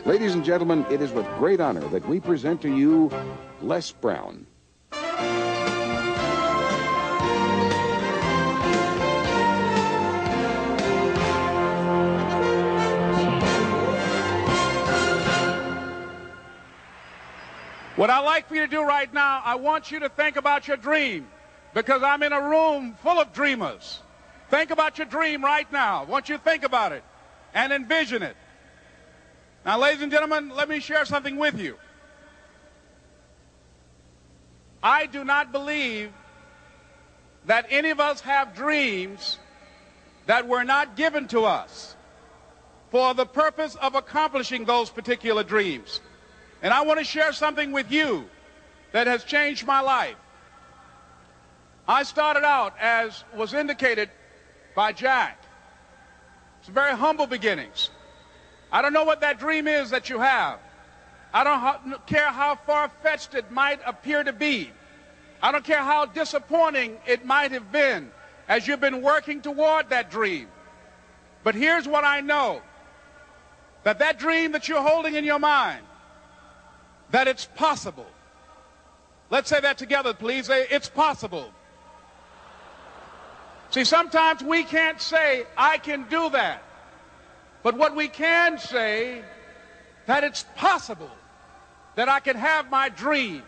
Ladies and gentlemen, it is with great honor that we present to you Les Brown. What I'd like for you to do right now, I want you to think about your dream, because I'm in a room full of dreamers. Think about your dream right now. I want you to think about it and envision it. Now, ladies and gentlemen, let me share something with you. I do not believe that any of us have dreams that were not given to us for the purpose of accomplishing those particular dreams. And I want to share something with you that has changed my life. I started out, as was indicated by Jack, it's very humble beginnings. I don't know what that dream is that you have. I don't care how far-fetched it might appear to be. I don't care how disappointing it might have been as you've been working toward that dream. But here's what I know, that dream that you're holding in your mind, that it's possible. Let's say that together, please. Say, it's possible. See, sometimes we can't say, I can do that. But what we can say, that it's possible that I can have my dream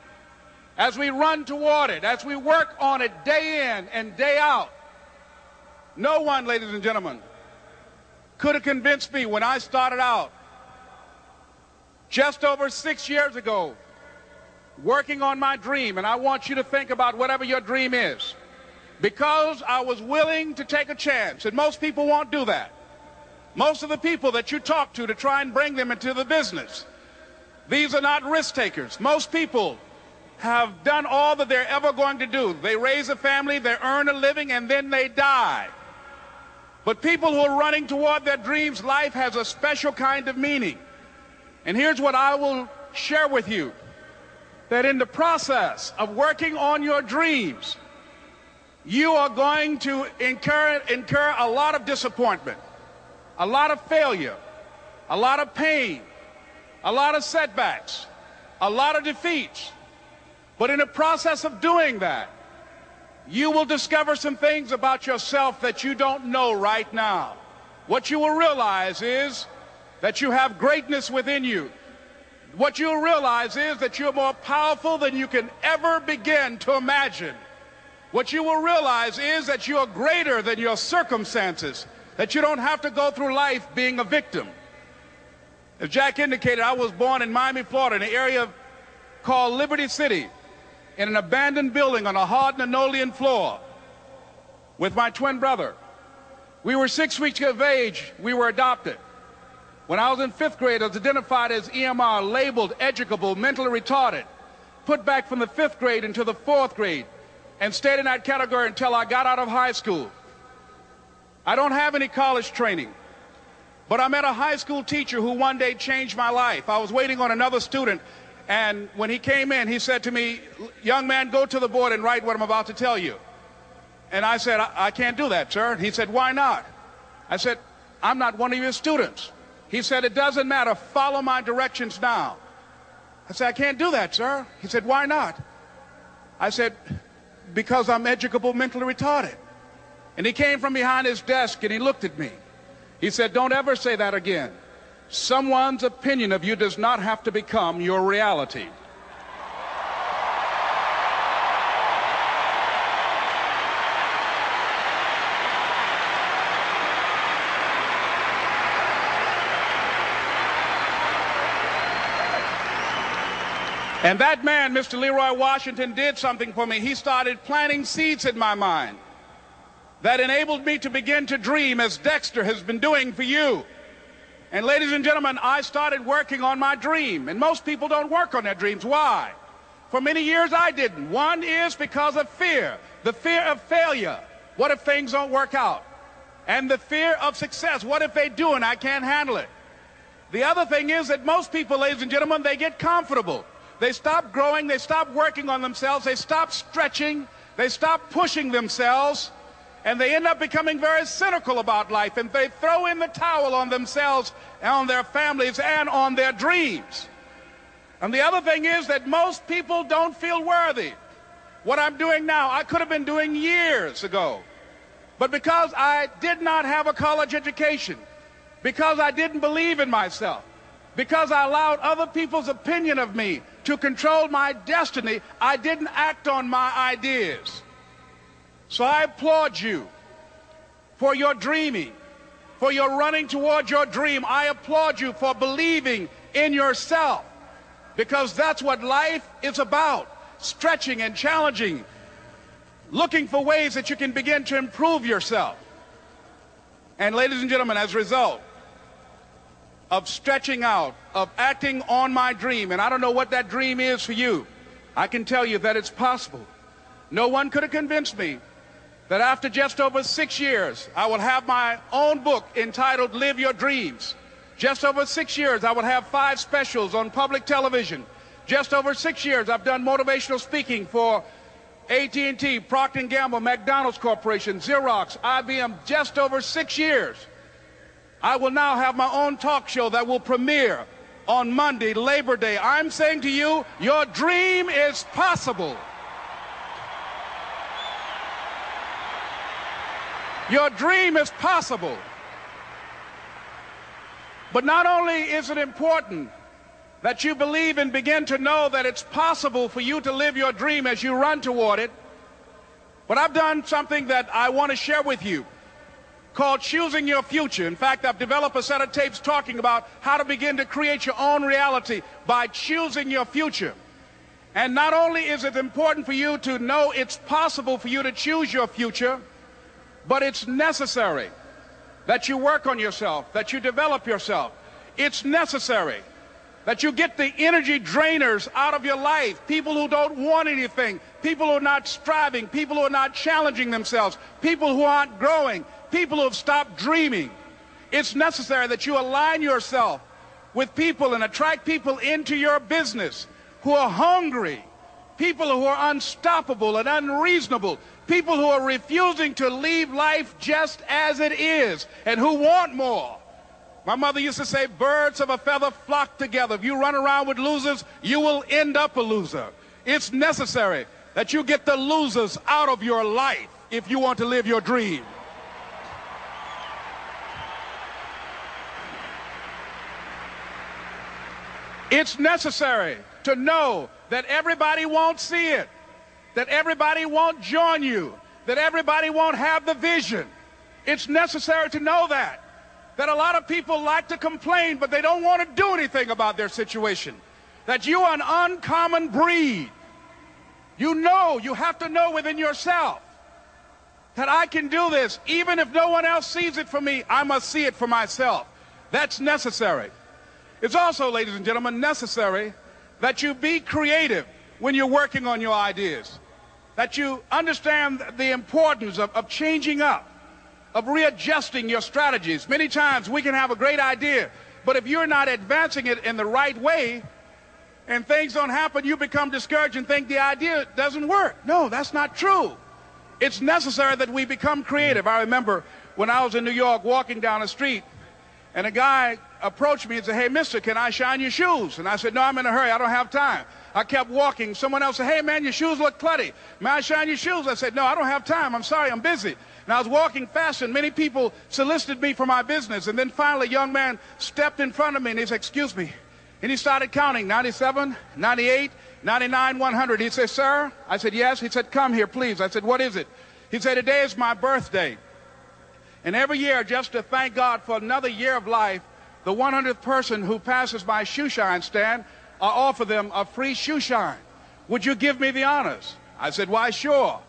as we run toward it, as we work on it day in and day out. No one, ladies and gentlemen, could have convinced me when I started out just over 6 years ago, working on my dream. And I want you to think about whatever your dream is, because I was willing to take a chance. And most people won't do that. Most of the people that you talk to try and bring them into the business, these are not risk takers. Most people have done all that they're ever going to do. They raise a family, they earn a living, and then they die. But people who are running toward their dreams, life has a special kind of meaning. And here's what I will share with you, that in the process of working on your dreams, you are going to incur a lot of disappointment, a lot of failure, a lot of pain, a lot of setbacks, a lot of defeats. But in the process of doing that, you will discover some things about yourself that you don't know right now. What you will realize is that you have greatness within you. What you'll realize is that you're more powerful than you can ever begin to imagine. What you will realize is that you're greater than your circumstances, that you don't have to go through life being a victim. As Jack indicated, I was born in Miami, Florida, in an area called Liberty City, in an abandoned building on a hard linoleum floor with my twin brother. We were 6 weeks of age. We were adopted. When I was in 5th grade, I was identified as EMR, labeled educable, mentally retarded, put back from the 5th grade into the 4th grade, and stayed in that category until I got out of high school. I don't have any college training, but I met a high school teacher who one day changed my life. I was waiting on another student, and when he came in, he said to me, young man, go to the board and write what I'm about to tell you. And I said, I can't do that, sir. He said, why not? I said, I'm not one of your students. He said, it doesn't matter. Follow my directions now. I said, I can't do that, sir. He said, why not? I said, because I'm educable, mentally retarded. And he came from behind his desk and he looked at me. He said, don't ever say that again. Someone's opinion of you does not have to become your reality. And that man, Mr. Leroy Washington, did something for me. He started planting seeds in my mind that enabled me to begin to dream, as Dexter has been doing for you. And ladies and gentlemen, I started working on my dream. And most people don't work on their dreams. Why? For many years I didn't. One is because of fear. The fear of failure. What if things don't work out? And the fear of success. What if they do and I can't handle it? The other thing is that most people, ladies and gentlemen, they get comfortable. They stop growing, they stop working on themselves, they stop stretching, they stop pushing themselves, And they end up becoming very cynical about life, and they throw in the towel on themselves and on their families and on their dreams. And the other thing is that most people don't feel worthy. What I'm doing now, I could have been doing years ago. But because I did not have a college education, because I didn't believe in myself, because I allowed other people's opinion of me to control my destiny, I didn't act on my ideas. So I applaud you for your dreaming, for your running toward your dream. I applaud you for believing in yourself, because that's what life is about, stretching and challenging, looking for ways that you can begin to improve yourself. And ladies and gentlemen, as a result of stretching out, of acting on my dream, and I don't know what that dream is for you, I can tell you that it's possible. No one could have convinced me that after just over 6 years, I will have my own book entitled Live Your Dreams. Just over 6 years, I will have 5 specials on public television. Just over 6 years, I've done motivational speaking for AT&T, Procter & Gamble, McDonald's Corporation, Xerox, IBM. Just over 6 years. I will now have my own talk show that will premiere on Monday, Labor Day. I'm saying to you, your dream is possible. Your dream is possible. But not only is it important that you believe and begin to know that it's possible for you to live your dream as you run toward it, but I've done something that I want to share with you called Choosing Your Future. In fact, I've developed a set of tapes talking about how to begin to create your own reality by choosing your future. And not only is it important for you to know it's possible for you to choose your future, but it's necessary that you work on yourself, that you develop yourself. It's necessary that you get the energy drainers out of your life, people who don't want anything, people who are not striving, people who are not challenging themselves, people who aren't growing, people who have stopped dreaming. It's necessary that you align yourself with people and attract people into your business who are hungry, people who are unstoppable and unreasonable, people who are refusing to leave life just as it is and who want more. My mother used to say, birds of a feather flock together. If you run around with losers, you will end up a loser. It's necessary that you get the losers out of your life if you want to live your dream. It's necessary to know that everybody won't see it, that everybody won't join you, that everybody won't have the vision. It's necessary to know that a lot of people like to complain, but they don't want to do anything about their situation, that you are an uncommon breed. You know, you have to know within yourself that I can do this. Even if no one else sees it for me, I must see it for myself. That's necessary. It's also, ladies and gentlemen, necessary that you be creative when you're working on your ideas, that you understand the importance of changing up, of readjusting your strategies. Many times we can have a great idea, but if you're not advancing it in the right way and things don't happen, you become discouraged and think the idea doesn't work. No, that's not true. It's necessary that we become creative. I remember when I was in New York walking down the street, and a guy approached me and said, "Hey, mister, can I shine your shoes?" And I said, "No, I'm in a hurry. I don't have time." I kept walking. Someone else said, "Hey, man, your shoes look clutty. May I shine your shoes?" I said, "No, I don't have time. I'm sorry, I'm busy." And I was walking fast, and many people solicited me for my business. And then finally, a young man stepped in front of me, and he said, "Excuse me." And he started counting, 97, 98, 99, 100. He said, "Sir?" I said, "Yes." He said, "Come here, please." I said, "What is it?" He said, "Today is my birthday. And every year, just to thank God for another year of life, the 100th person who passes my shoe shine stand, I offer them a free shoe shine. Would you give me the honors?" I said, "Why, sure."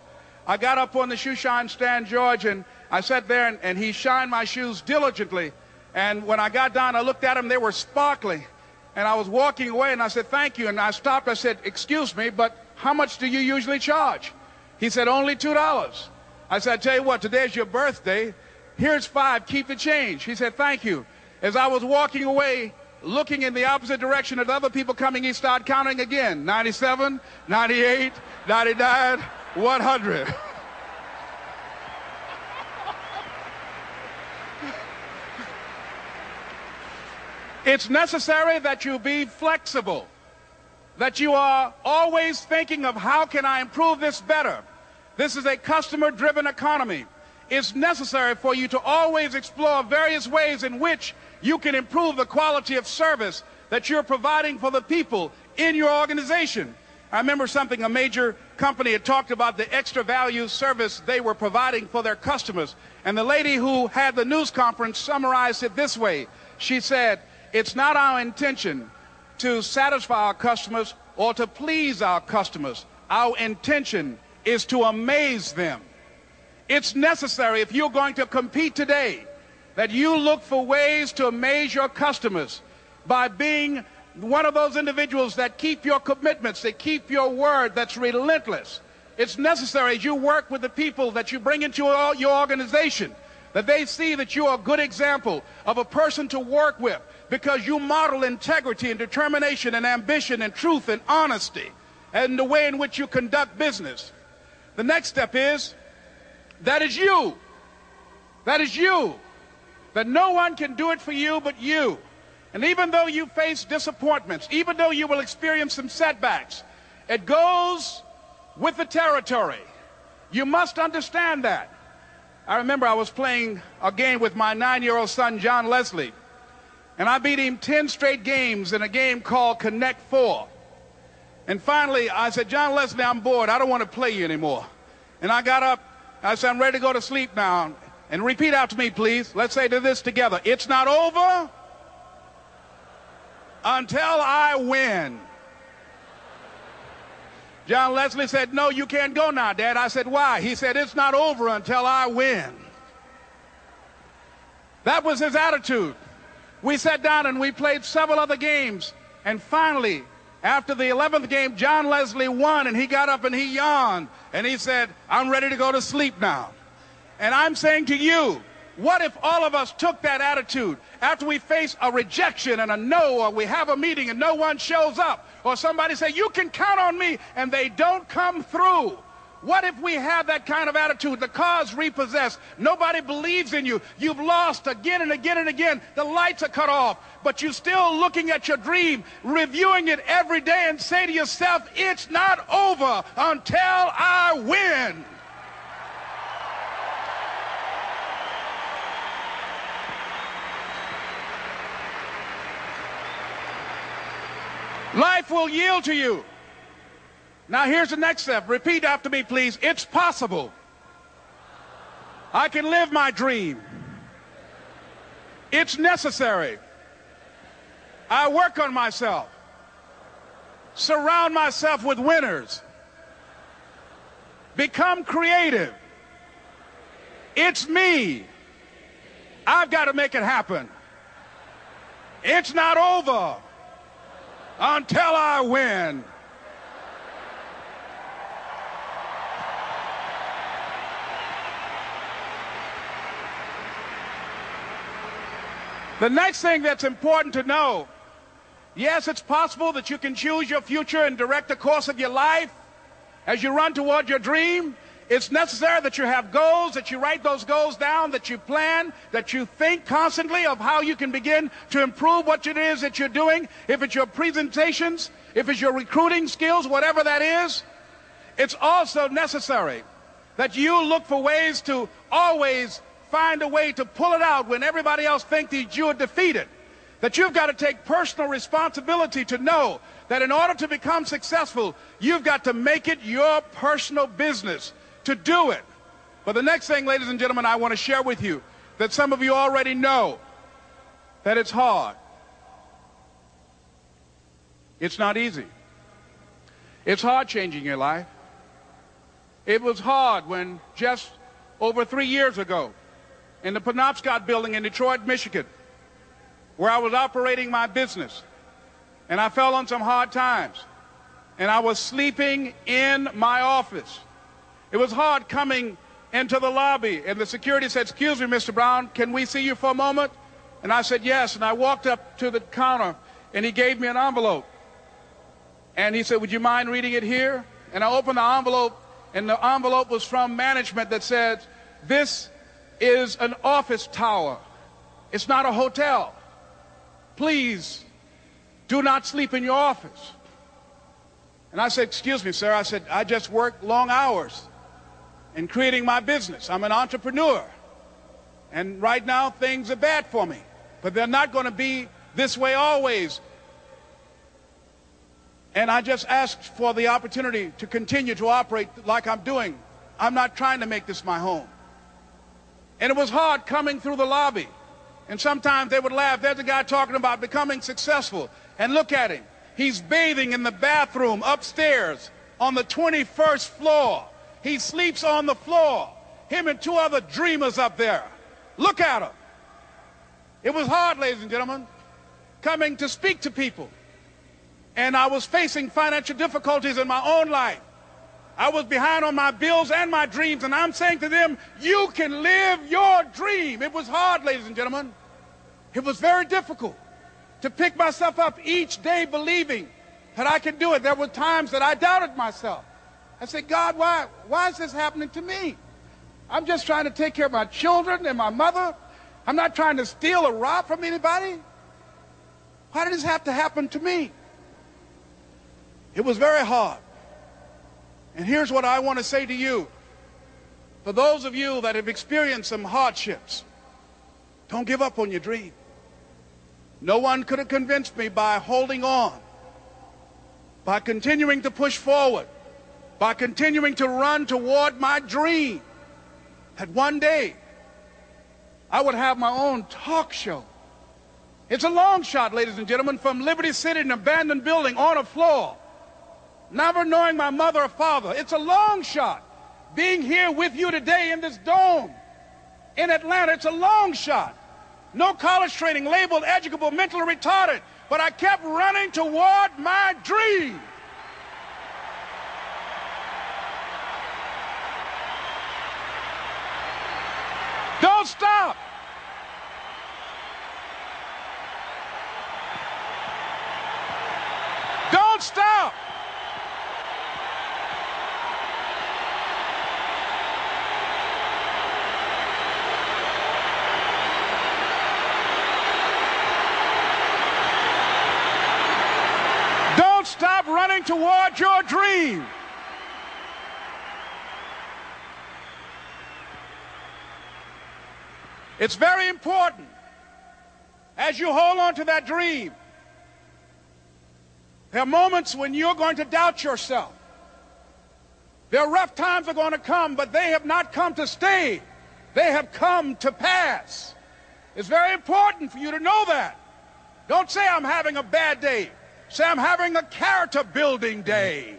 I got up on the shoe shine stand, George, and I sat there, and he shined my shoes diligently. And when I got down, I looked at them. They were sparkling. And I was walking away, and I said, "Thank you." And I stopped. I said, "Excuse me, but how much do you usually charge?" He said, "Only $2. I said, "I tell you what, today's your birthday. Here's $5. Keep the change." He said, "Thank you." As I was walking away, looking in the opposite direction at other people coming, he started counting again. 97, 98, 99, 100. It's necessary that you be flexible, that you are always thinking of how can I improve this better. This is a customer-driven economy. It's necessary for you to always explore various ways in which you can improve the quality of service that you're providing for the people in your organization. I remember something a major company had talked about, the extra value service they were providing for their customers. And the lady who had the news conference summarized it this way. She said, "It's not our intention to satisfy our customers or to please our customers. Our intention is to amaze them." It's necessary, if you're going to compete today, that you look for ways to amaze your customers by being one of those individuals that keep your commitments, that keep your word, that's relentless. It's necessary as you work with the people that you bring into your organization, that they see that you are a good example of a person to work with, because you model integrity and determination and ambition and truth and honesty and the way in which you conduct business. The next step is, that is you. That is you. That no one can do it for you but you. And even though you face disappointments, even though you will experience some setbacks, it goes with the territory. You must understand that. I remember I was playing a game with my 9-year-old son, John Leslie, and I beat him 10 straight games in a game called Connect 4. And finally, I said, "John Leslie, I'm bored. I don't want to play you anymore." And I got up. I said, "I'm ready to go to sleep now." And repeat out to me, please. Let's say this together. It's not over until I win. John Leslie said, "No, you can't go now, Dad." I said, "Why?" He said, "It's not over until I win." That was his attitude. We sat down and we played several other games. And finally, after the 11th game, John Leslie won, and he got up and he yawned. And he said, "I'm ready to go to sleep now." And I'm saying to you, what if all of us took that attitude after we face a rejection and a no, or we have a meeting and no one shows up, or somebody say, "You can count on me," and they don't come through? What if we have that kind of attitude? The car's repossessed. Nobody believes in you. You've lost again and again and again. The lights are cut off, but you're still looking at your dream, reviewing it every day, and say to yourself, "It's not over until I win." Life will yield to you. Now here's the next step. Repeat after me, please. It's possible. I can live my dream. It's necessary. I work on myself. Surround myself with winners. Become creative. It's me. I've got to make it happen. It's not over until I win. The next thing that's important to know, yes, it's possible that you can choose your future and direct the course of your life as you run toward your dream. It's necessary that you have goals, that you write those goals down, that you plan, that you think constantly of how you can begin to improve what it is that you're doing. If it's your presentations, if it's your recruiting skills, whatever that is, it's also necessary that you look for ways to always find a way to pull it out when everybody else thinks that you are defeated. That you've got to take personal responsibility to know that in order to become successful, you've got to make it your personal business to do it. But the next thing, ladies and gentlemen, I want to share with you that some of you already know that it's hard. It's not easy. It's hard changing your life. It was hard when just over 3 years ago, in the Penobscot building in Detroit, Michigan, where I was operating my business, and I fell on some hard times, and I was sleeping in my office. It was hard coming into the lobby, and the security said, "Excuse me, Mr. Brown, can we see you for a moment?" And I said, "Yes." And I walked up to the counter, and he gave me an envelope. And he said, "Would you mind reading it here?" And I opened the envelope, and the envelope was from management that said, "This is an office tower. It's not a hotel. please do not sleep in your office. And I said, excuse me, sir. I said, I just work long hours in creating my business. I'm an entrepreneur. And right now, things are bad for me. But they're not going to be this way always. And I just asked for the opportunity to continue to operate like I'm doing. I'm not trying to make this my home. And it was hard coming through the lobby. And sometimes they would laugh. There's a guy talking about becoming successful. And look at him. He's bathing in the bathroom upstairs on the 21st floor. He sleeps on the floor. Him and 2 other dreamers up there. Look at him. It was hard, ladies and gentlemen, coming to speak to people. And I was facing financial difficulties in my own life. I was behind on my bills and my dreams, and I'm saying to them, you can live your dream. It was hard, ladies and gentlemen. It was very difficult to pick myself up each day believing that I could do it. There were times that I doubted myself. I said, God, why is this happening to me? I'm just trying to take care of my children and my mother. I'm not trying to steal or rob from anybody. Why did this have to happen to me? It was very hard. And here's what I want to say to you. For those of you that have experienced some hardships, don't give up on your dream. No one could have convinced me by holding on, by continuing to push forward, by continuing to run toward my dream, that one day I would have my own talk show. It's a long shot, ladies and gentlemen, from Liberty City, an abandoned building on a floor, never knowing my mother or father. It's a long shot. Being here with you today in this dome in Atlanta, it's a long shot. No college training, labeled educable, mentally retarded, but I kept running toward my dream. Don't stop. Don't stop. Don't stop running toward your dream. It's very important as you hold on to that dream. There are moments when you're going to doubt yourself. There are rough times are going to come, but they have not come to stay. They have come to pass. It's very important for you to know that. Don't say I'm having a bad day. Say I'm having a character building day.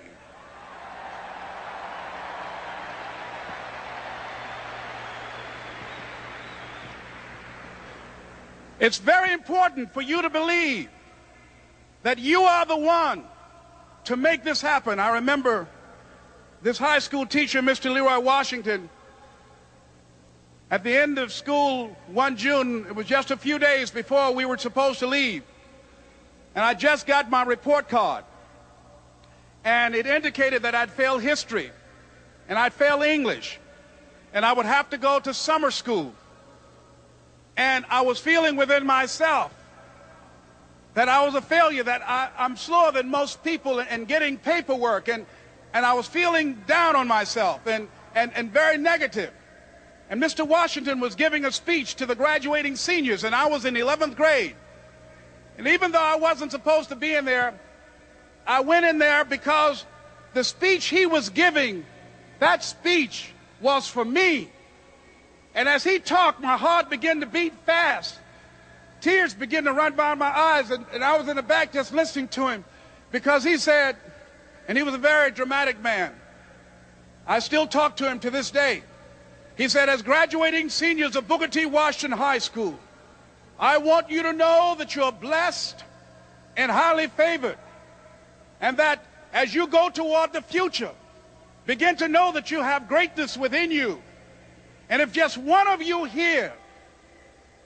It's very important for you to believe that you are the one to make this happen. I remember this high school teacher, Mr. Leroy Washington, at the end of school one June, it was just a few days before we were supposed to leave, and I just got my report card, and it indicated that I'd failed history, and I'd failed English, and I would have to go to summer school. And I was feeling within myself that I was a failure, that I'm slower than most people in getting paperwork, and I was feeling down on myself and very negative. And Mr. Washington was giving a speech to the graduating seniors, and I was in 11th grade. And even though I wasn't supposed to be in there, I went in there because the speech he was giving, that speech was for me. And as he talked, my heart began to beat fast. Tears began to run down my eyes, and I was in the back just listening to him because he said, and he was a very dramatic man. I still talk to him to this day. He said, as graduating seniors of Booker T. Washington High School, I want you to know that you're blessed and highly favored, and that as you go toward the future, begin to know that you have greatness within you. And if just one of you here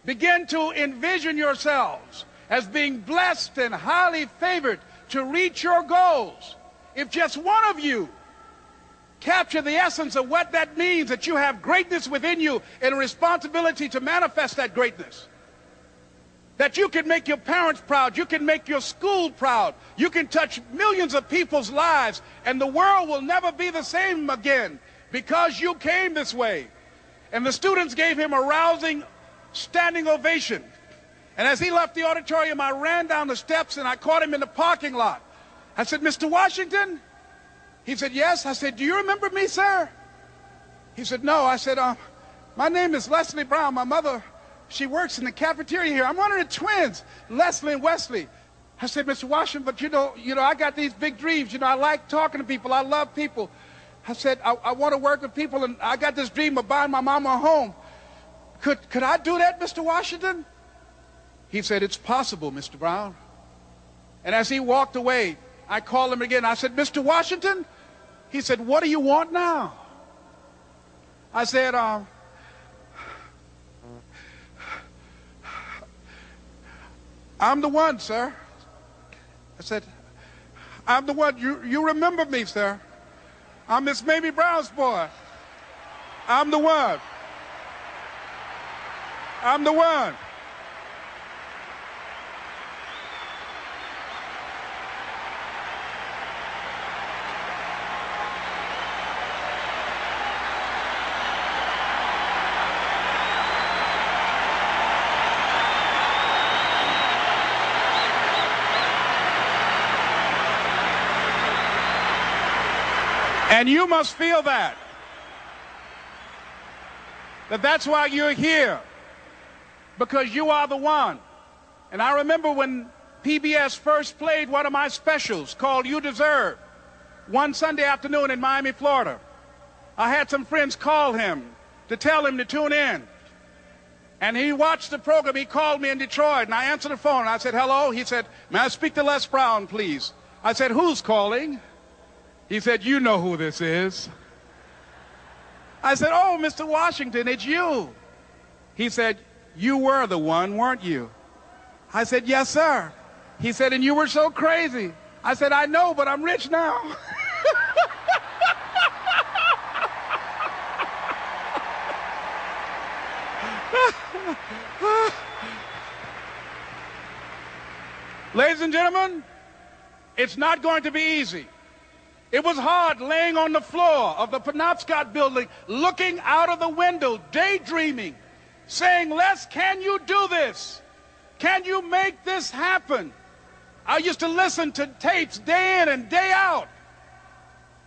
begin to envision yourselves as being blessed and highly favored to reach your goals, if just one of you capture the essence of what that means, that you have greatness within you and a responsibility to manifest that greatness, that you can make your parents proud, you can make your school proud, you can touch millions of people's lives, and the world will never be the same again because you came this way. And the students gave him a rousing standing ovation. And as he left the auditorium, I ran down the steps and I caught him in the parking lot. I said, "Mr. Washington?" He said, "Yes." I said, "Do you remember me, sir?" He said, "No." I said, "My name is Leslie Brown. My mother, she works in the cafeteria here. I'm one of the twins, Leslie and Wesley." I said, "Mr. Washington, but you know, I got these big dreams. You know, I like talking to people. I love people." I said, I want to work with people, and I got this dream of buying my mama a home. Could I do that, Mr. Washington?" He said, "It's possible, Mr. Brown." And as he walked away, I called him again. I said, "Mr. Washington?" He said, "What do you want now?" I said, "I'm the one, sir." I said, "I'm the one. You remember me, sir. I'm Miss Mamie Brown's boy. I'm the one. I'm the one." And you must feel that's why you're here, because you are the one. And I remember when PBS first played one of my specials called "You Deserve" one Sunday afternoon in Miami, Florida. I had some friends call him to tell him to tune in. And he watched the program. He called me in Detroit, and I answered the phone. I said, "Hello." He said, "May I speak to Les Brown, please?" I said, "Who's calling?" He said, "You know who this is." I said, "Oh, Mr. Washington, it's you." He said, "You were the one, weren't you?" I said, "Yes, sir." He said, "And you were so crazy." I said, "I know, but I'm rich now." Ladies and gentlemen, it's not going to be easy. It was hard laying on the floor of the Penobscot building, looking out of the window, daydreaming, saying, "Les, can you do this? Can you make this happen?" I used to listen to tapes day in and day out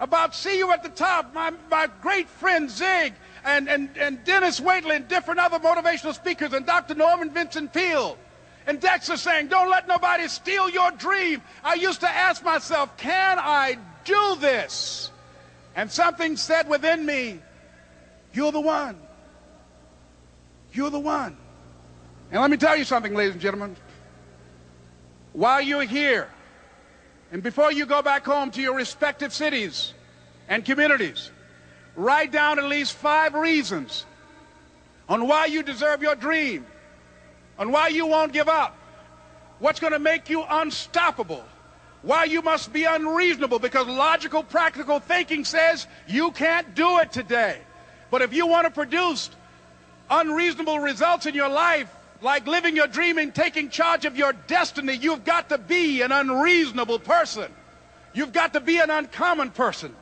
about "See You at the Top," my great friend Zig and Dennis Waitley and different other motivational speakers, and Dr. Norman Vincent Peale. And Dexter saying, "Don't let nobody steal your dream." I used to ask myself, can I do this? And something said within me, "You're the one. You're the one." And let me tell you something, ladies and gentlemen. While you're here, and before you go back home to your respective cities and communities, write down at least 5 reasons on why you deserve your dream, on why you won't give up, what's going to make you unstoppable, why you must be unreasonable, because logical, practical thinking says you can't do it today. But if you want to produce unreasonable results in your life, like living your dream and taking charge of your destiny, you've got to be an unreasonable person. You've got to be an uncommon person.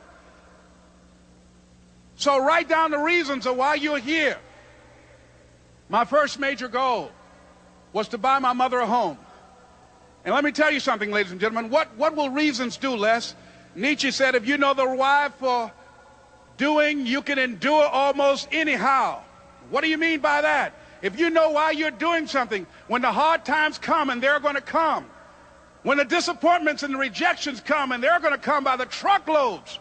So write down the reasons of why you're here. My first major goal was to buy my mother a home. And let me tell you something, ladies and gentlemen. What will reasons do, Les? Nietzsche said, if you know the why for doing, you can endure almost anyhow. What do you mean by that? If you know why you're doing something, when the hard times come, and they're going to come, when the disappointments and the rejections come, and they're going to come by the truckloads,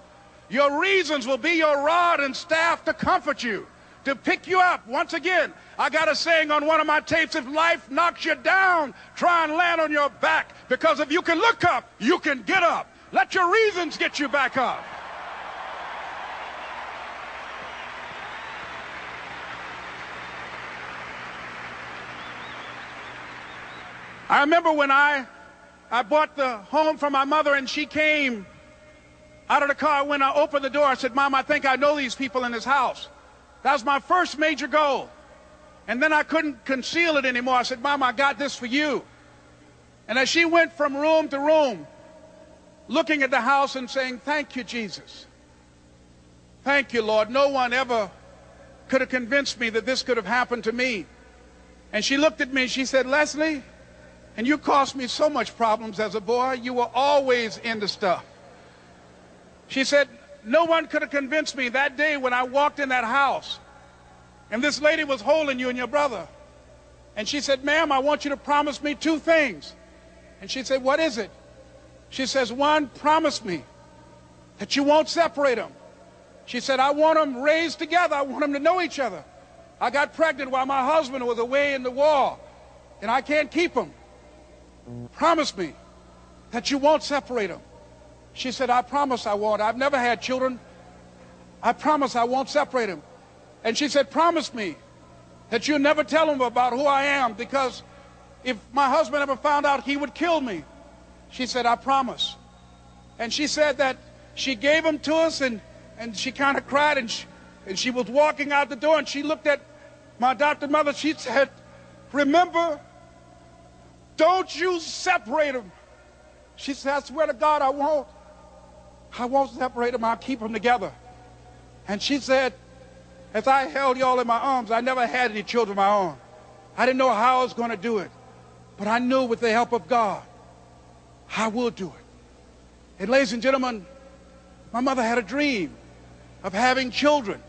your reasons will be your rod and staff to comfort you, to pick you up. Once again, I got a saying on one of my tapes: if life knocks you down, try and land on your back, because if you can look up, you can get up. Let your reasons get you back up. I remember when I bought the home for my mother, and she came out of the car. When I opened the door, I said, "Mom, I think I know these people in this house." That was my first major goal. And then I couldn't conceal it anymore. I said, Mom, I got this for you. And as she went from room to room, looking at the house and saying, thank you, Jesus. Thank you, Lord. No one ever could have convinced me that this could have happened to me. And she looked at me and she said, Leslie, and you caused me so much problems as a boy. You were always into stuff. She said, no one could have convinced me that day when I walked in that house and this lady was holding you and your brother. And she said, ma'am, I want you to promise me 2 things. And she said, what is it? She says, 1, promise me that you won't separate them. She said, I want them raised together. I want them to know each other. I got pregnant while my husband was away in the war, and I can't keep them. Promise me that you won't separate them. She said, I promise I won't. I've never had children. I promise I won't separate them. And she said, promise me that you'll never tell them about who I am, because if my husband ever found out, he would kill me. She said, I promise. And she said that she gave them to us, and she kind of cried, and she was walking out the door, and she looked at my adopted mother. She said, remember, don't you separate them. She said, I swear to God, I won't separate them. I'll keep them together. And she said, as I held y'all in my arms, I never had any children of my own. I didn't know how I was going to do it, but I knew with the help of God, I will do it. And ladies and gentlemen, my mother had a dream of having children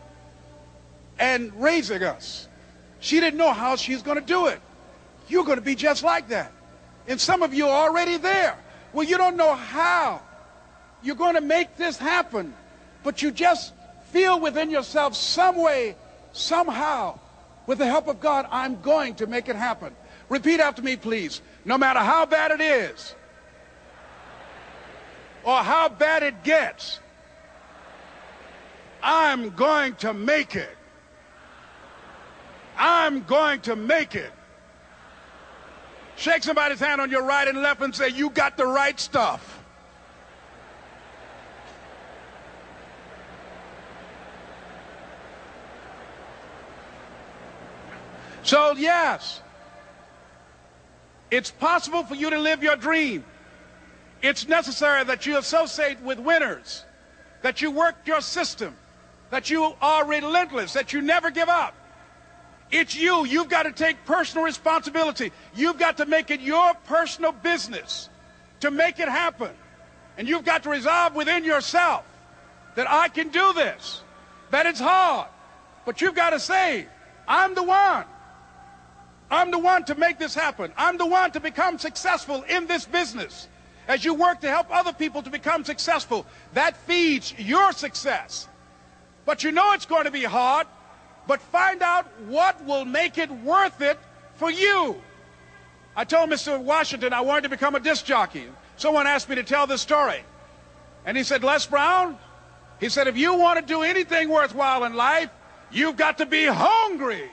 and raising us. She didn't know how she was going to do it. You're going to be just like that. And some of you are already there. Well, you don't know how you're going to make this happen, but you just feel within yourself some way, somehow, with the help of God, I'm going to make it happen. Repeat after me, please. No matter how bad it is, or how bad it gets, I'm going to make it. I'm going to make it. Shake somebody's hand on your right and left and say, you got the right stuff. So yes, it's possible for you to live your dream. It's necessary that you associate with winners, that you work your system, that you are relentless, that you never give up. It's you. You've got to take personal responsibility. You've got to make it your personal business to make it happen. And you've got to resolve within yourself that I can do this, that it's hard, but you've got to say, I'm the one. I'm the one to make this happen. I'm the one to become successful in this business. As you work to help other people to become successful, that feeds your success. But you know it's going to be hard, but find out what will make it worth it for you. I told Mr. Washington I wanted to become a disc jockey. Someone asked me to tell this story. And he said, Les Brown, he said, if you want to do anything worthwhile in life, you've got to be hungry.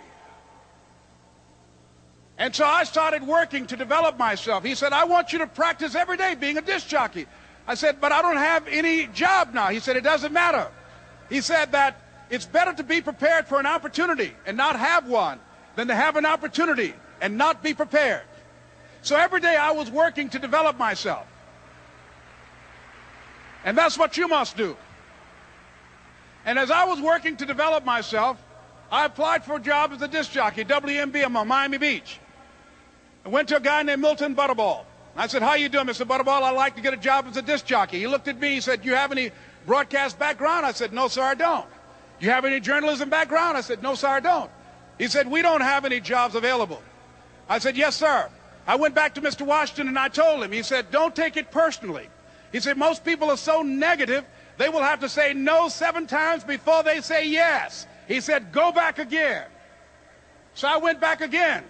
And so I started working to develop myself. He said, I want you to practice every day being a disc jockey. I said, but I don't have any job now. He said, it doesn't matter. He said that it's better to be prepared for an opportunity and not have one than to have an opportunity and not be prepared. So every day I was working to develop myself. And that's what you must do. And as I was working to develop myself, I applied for a job as a disc jockey, WMBM on Miami Beach. I went to a guy named Milton Butterball. I said, how you doing, Mr. Butterball? I'd like to get a job as a disc jockey. He looked at me, he said, do you have any broadcast background? I said, no, sir, I don't. Do you have any journalism background? I said, no, sir, I don't. He said, we don't have any jobs available. I said, yes, sir. I went back to Mr. Washington and I told him. He said, don't take it personally. He said, most people are so negative, they will have to say no 7 times before they say yes. He said, go back again. So I went back again.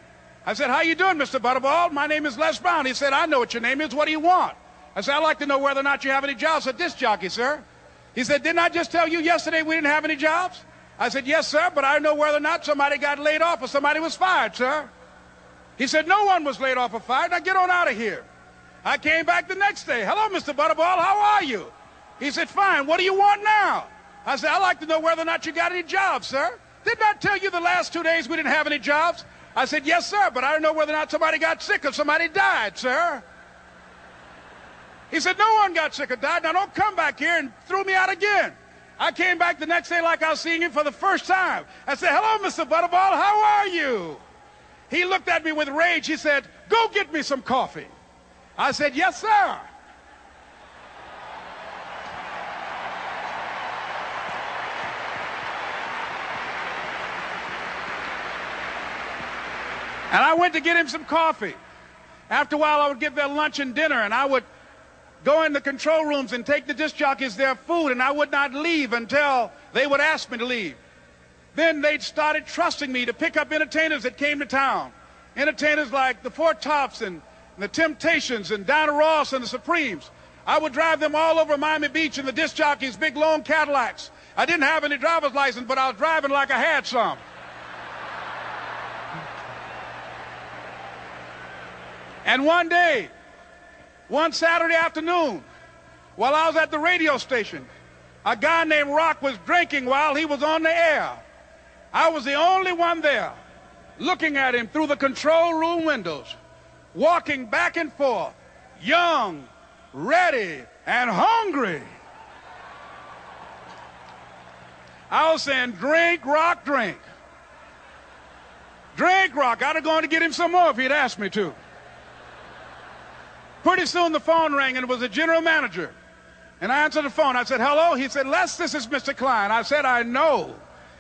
I said, how you doing, Mr. Butterball? My name is Les Brown. He said, I know what your name is. What do you want? I said, I'd like to know whether or not you have any jobs as a disc jockey, sir. He said, didn't I just tell you yesterday we didn't have any jobs? I said, yes, sir, but I know whether or not somebody got laid off or somebody was fired, sir. He said, no one was laid off or fired. Now get on out of here. I came back the next day. Hello, Mr. Butterball. How are you? He said, fine. What do you want now? I said, I'd like to know whether or not you got any jobs, sir. didn't I tell you the last 2 days we didn't have any jobs? I said, yes, sir, but I don't know whether or not somebody got sick or somebody died, sir. He said, no one got sick or died. Now don't come back here and throw me out again. I came back the next day like I was seeing him for the first time. I said, hello, Mr. Butterball, how are you? He looked at me with rage. He said, go get me some coffee. I said, yes, sir. And I went to get him some coffee. After a while, I would get their lunch and dinner, and I would go in the control rooms and take the disc jockeys their food, and I would not leave until they would ask me to leave. Then they started trusting me to pick up entertainers that came to town. Entertainers like the Four Tops and the Temptations and Diana Ross and the Supremes. I would drive them all over Miami Beach in the disc jockeys' big long Cadillacs. I didn't have any driver's license, but I was driving like I had some. And one day, one Saturday afternoon, while I was at the radio station, a guy named Rock was drinking while he was on the air. I was the only one there, looking at him through the control room windows, walking back and forth, young, ready, and hungry. I was saying, drink, Rock, drink. Drink, Rock. I'd have gone to get him some more if he'd asked me to. Pretty soon the phone rang, and it was the general manager. And I answered the phone. I said, hello? He said, Les, this is Mr. Klein. I said, I know.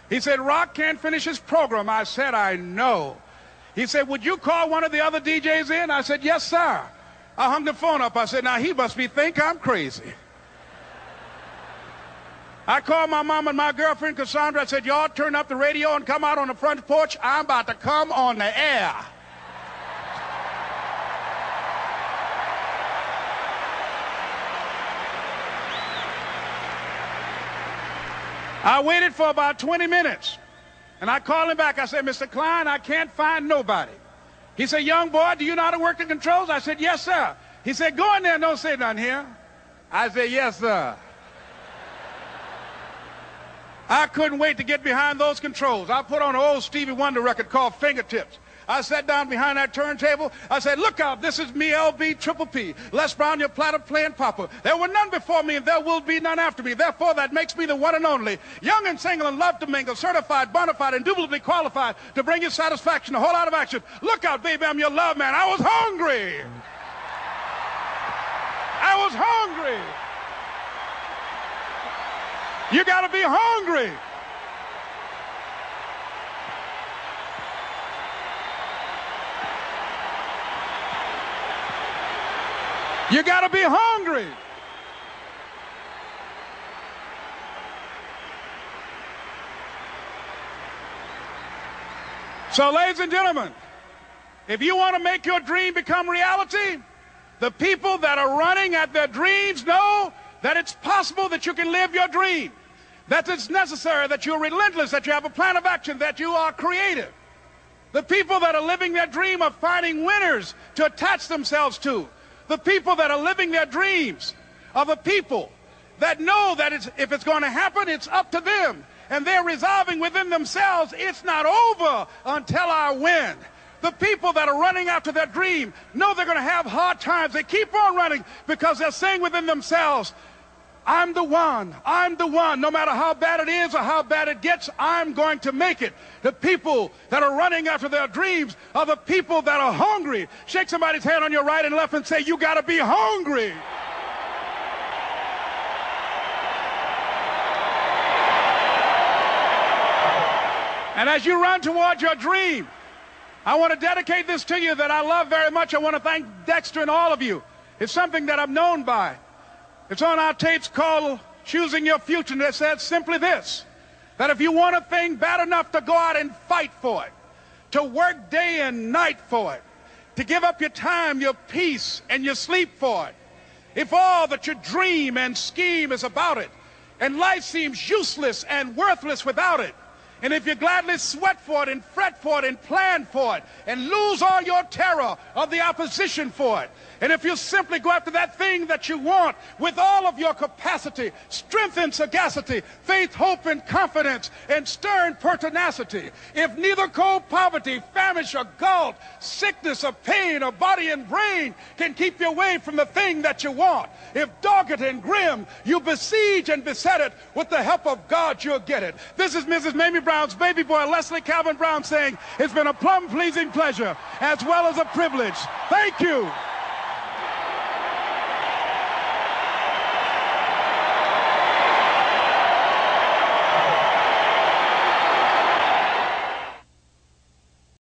He said, Rock can't finish his program. I said, I know. He said, would you call one of the other DJs in? I said, yes, sir. I hung the phone up. I said, now he must think I'm crazy. I called my mom and my girlfriend, Cassandra. I said, y'all turn up the radio and come out on the front porch. I'm about to come on the air. I waited for about 20 minutes, and I called him back. I said, Mr. Klein, I can't find nobody. He said, young boy, do you know how to work the controls? I said, yes, sir. He said, go in there and don't say nothing here. I said, yes, sir. I couldn't wait to get behind those controls. I put on an old Stevie Wonder record called Fingertips. I sat down behind that turntable. I said, look out, this is me, LB Triple P. Les Brown, your platter playing papa. There were none before me, and there will be none after me. Therefore, that makes me the one and only. Young and single and love to mingle, certified, bona fide, indubitably qualified to bring you satisfaction, a whole lot of action. Look out, baby, I'm your love man. I was hungry. I was hungry. You got to be hungry. You got to be hungry. So, ladies and gentlemen, if you want to make your dream become reality, the people that are running at their dreams know that it's possible that you can live your dream, that it's necessary, that you're relentless, that you have a plan of action, that you are creative. The people that are living their dream are finding winners to attach themselves to. The people that are living their dreams are the people that know that if it's going to happen, it's up to them. And they're resolving within themselves, it's not over until I win. The people that are running after their dream know they're going to have hard times. They keep on running because they're saying within themselves, I'm the one. I'm the one. No matter how bad it is or how bad it gets, I'm going to make it. The people that are running after their dreams are the people that are hungry. Shake somebody's hand on your right and left and say, you got to be hungry. And as you run toward your dream, I want to dedicate this to you that I love very much. I want to thank Dexter and all of you. It's something that I'm known by. It's on our tapes called Choosing Your Future, and it says simply this, that if you want a thing bad enough to go out and fight for it, to work day and night for it, to give up your time, your peace, and your sleep for it, if all that you dream and scheme is about it, and life seems useless and worthless without it, And if you gladly sweat for it and fret for it and plan for it and lose all your terror of the opposition for it, and if you simply go after that thing that you want with all of your capacity, strength and sagacity, faith, hope and confidence, and stern pertinacity, if neither cold poverty, famish or gulf, sickness or pain or body and brain can keep you away from the thing that you want, if dogged and grim you besiege and beset it, with the help of God you'll get it. This is Mrs. Mamie Brown's baby boy, Leslie Calvin Brown, saying it's been a plumb pleasing pleasure as well as a privilege. Thank you.